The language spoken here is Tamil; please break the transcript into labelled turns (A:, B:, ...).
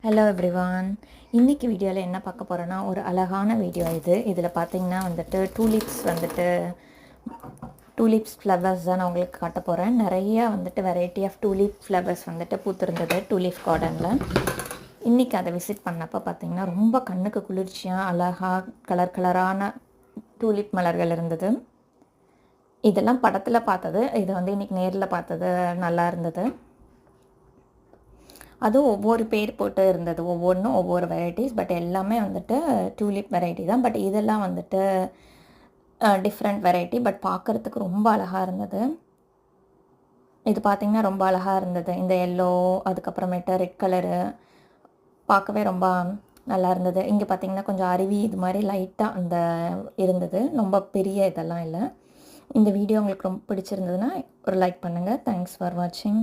A: Hello everyone. இன்றைக்கி வீடியோவில் என்ன பார்க்க போகிறோன்னா, ஒரு அழகான வீடியோ இது. இதில் பார்த்தீங்கன்னா வந்துட்டு டூலிப்ஸ் ஃப்ளவர்ஸ் தான் நான் உங்களுக்கு காட்ட போகிறேன். நிறையா வந்துட்டு வெரைட்டி ஆஃப் டூலிப் ஃப்ளவர்ஸ் வந்துட்டு பூத்திருந்தது டூலிப் கார்டனில். இன்றைக்கி அதை விசிட் பண்ணப்போ பார்த்திங்கன்னா ரொம்ப கண்ணுக்கு குளிர்ச்சியாக அழகாக கலர் கலரான டூலிப் மலர்கள் இருந்தது. இதெல்லாம் படத்தில் பார்த்தது, இது வந்து இன்றைக்கி நேரில் பார்த்தது நல்லா இருந்தது. அதுவும் ஒவ்வொரு பேர் போட்டு இருந்தது, ஒவ்வொன்றும் ஒவ்வொரு வெரைட்டிஸ். பட் எல்லாமே வந்துட்டு டியூலிப் வெரைட்டி தான். பட் இதெல்லாம் வந்துட்டு டிஃப்ரெண்ட் வெரைட்டி. பட் பார்க்குறதுக்கு ரொம்ப அழகாக இருந்தது. இது பார்த்திங்கன்னா ரொம்ப அழகாக இருந்தது. இந்த எல்லோ, அதுக்கப்புறமேட்டு ரெட் கலரு பார்க்கவே ரொம்ப நல்லா இருந்தது. இங்கே பார்த்திங்கன்னா கொஞ்சம் அருவி இது மாதிரி லைட்டாக அந்த இருந்தது. ரொம்ப பெரிய இதெல்லாம் இல்லை. இந்த வீடியோ உங்களுக்கு ரொம்ப பிடிச்சிருந்ததுன்னா ஒரு லைக் பண்ணுங்கள். தேங்க்ஸ் ஃபார் வாட்சிங்.